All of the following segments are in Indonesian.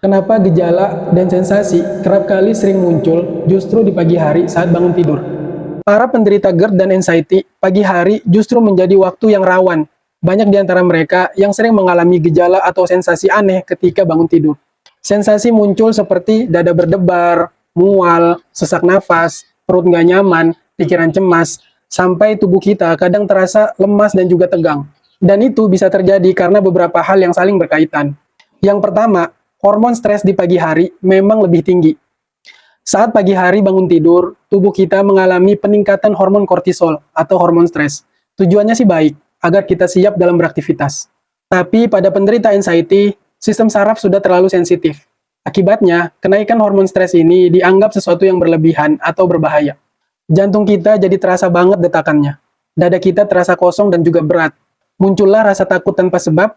Kenapa gejala dan sensasi kerap kali sering muncul justru di pagi hari saat bangun tidur? Para penderita GERD dan anxiety, pagi hari justru menjadi waktu yang rawan. Banyak di antara mereka yang sering mengalami gejala atau sensasi aneh ketika bangun tidur. Sensasi muncul seperti dada berdebar, mual, sesak nafas, perut nggak nyaman, pikiran cemas, sampai tubuh kita kadang terasa lemas dan juga tegang. Dan itu bisa terjadi karena beberapa hal yang saling berkaitan. Yang pertama, hormon stres di pagi hari memang lebih tinggi. Saat pagi hari bangun tidur, tubuh kita mengalami peningkatan hormon kortisol atau hormon stres. Tujuannya sih baik, agar kita siap dalam beraktivitas. Tapi pada penderita anxiety, sistem saraf sudah terlalu sensitif. Akibatnya, kenaikan hormon stres ini dianggap sesuatu yang berlebihan atau berbahaya. Jantung kita jadi terasa banget detakannya. Dada kita terasa kosong dan juga berat. Muncullah rasa takut tanpa sebab,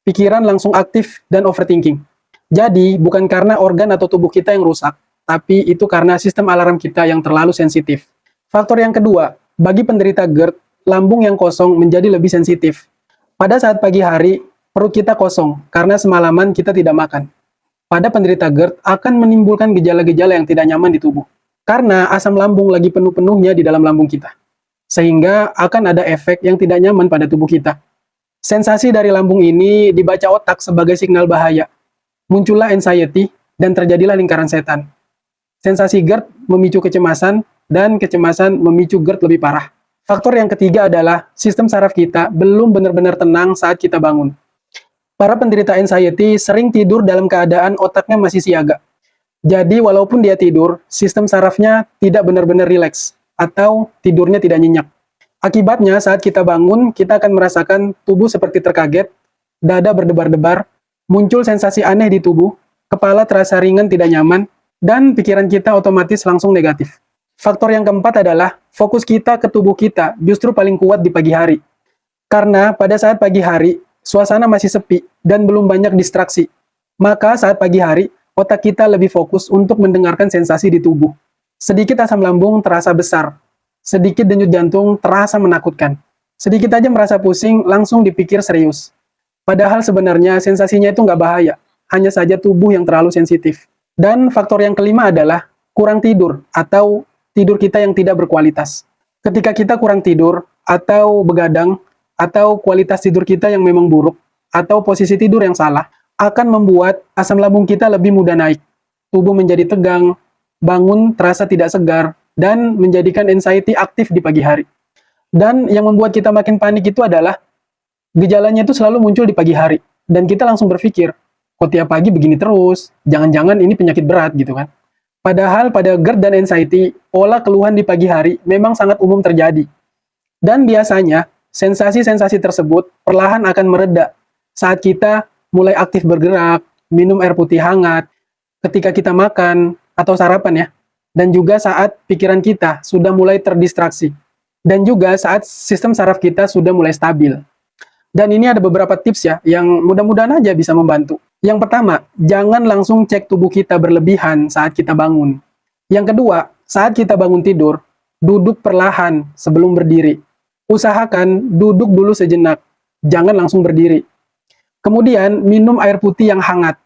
pikiran langsung aktif dan overthinking. Jadi, bukan karena organ atau tubuh kita yang rusak, tapi itu karena sistem alarm kita yang terlalu sensitif. Faktor yang kedua, bagi penderita GERD, lambung yang kosong menjadi lebih sensitif. Pada saat pagi hari, perut kita kosong karena semalaman kita tidak makan. Pada penderita GERD akan menimbulkan gejala-gejala yang tidak nyaman di tubuh. Karena asam lambung lagi penuh-penuhnya di dalam lambung kita. Sehingga akan ada efek yang tidak nyaman pada tubuh kita. Sensasi dari lambung ini dibaca otak sebagai signal bahaya. Muncullah anxiety dan terjadilah lingkaran setan. Sensasi GERD memicu kecemasan, dan kecemasan memicu GERD lebih parah. Faktor yang ketiga adalah sistem saraf kita belum benar-benar tenang saat kita bangun. Para penderita anxiety sering tidur dalam keadaan otaknya masih siaga. Jadi walaupun dia tidur, sistem sarafnya tidak benar-benar rileks, atau tidurnya tidak nyenyak. Akibatnya saat kita bangun, kita akan merasakan tubuh seperti terkaget, dada berdebar-debar, muncul sensasi aneh di tubuh, kepala terasa ringan tidak nyaman, dan pikiran kita otomatis langsung negatif. Faktor yang keempat adalah fokus kita ke tubuh kita justru paling kuat di pagi hari. Karena pada saat pagi hari, suasana masih sepi dan belum banyak distraksi. Maka saat pagi hari, otak kita lebih fokus untuk mendengarkan sensasi di tubuh. Sedikit asam lambung terasa besar, sedikit denyut jantung terasa menakutkan. Sedikit aja merasa pusing, langsung dipikir serius. Padahal sebenarnya sensasinya itu nggak bahaya, hanya saja tubuh yang terlalu sensitif. Dan faktor yang kelima adalah kurang tidur atau tidur kita yang tidak berkualitas. Ketika kita kurang tidur atau begadang atau kualitas tidur kita yang memang buruk atau posisi tidur yang salah akan membuat asam lambung kita lebih mudah naik. Tubuh menjadi tegang, bangun terasa tidak segar, dan menjadikan anxiety aktif di pagi hari. Dan yang membuat kita makin panik itu adalah gejalanya itu selalu muncul di pagi hari. Dan kita langsung berpikir, kok tiap pagi begini terus, jangan-jangan ini penyakit berat gitu kan. Padahal pada GERD dan anxiety, pola keluhan di pagi hari memang sangat umum terjadi. Dan biasanya, sensasi-sensasi tersebut perlahan akan mereda saat kita mulai aktif bergerak, minum air putih hangat, ketika kita makan atau sarapan ya, dan juga saat pikiran kita sudah mulai terdistraksi, dan juga saat sistem saraf kita sudah mulai stabil. Dan ini ada beberapa tips ya, yang mudah-mudahan aja bisa membantu. Yang pertama, jangan langsung cek tubuh kita berlebihan saat kita bangun. Yang kedua, saat kita bangun tidur, duduk perlahan sebelum berdiri. Usahakan duduk dulu sejenak, jangan langsung berdiri. Kemudian, minum air putih yang hangat.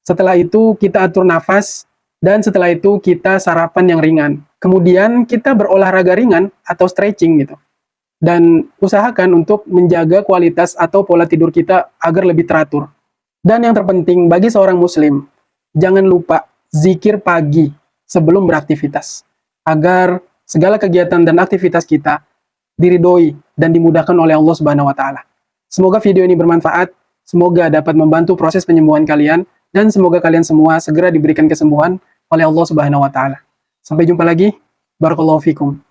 Setelah itu, kita atur nafas, dan setelah itu, kita sarapan yang ringan. Kemudian, kita berolahraga ringan atau stretching gitu. Dan usahakan untuk menjaga kualitas atau pola tidur kita agar lebih teratur. Dan yang terpenting, bagi seorang muslim, jangan lupa zikir pagi sebelum beraktivitas. Agar segala kegiatan dan aktivitas kita diridhoi dan dimudahkan oleh Allah Subhanahu wa Ta'ala. Semoga video ini bermanfaat. Semoga dapat membantu proses penyembuhan kalian, dan semoga kalian semua segera diberikan kesembuhan oleh Allah Subhanahu wa Ta'ala. Sampai jumpa lagi. Barakallahu fikum.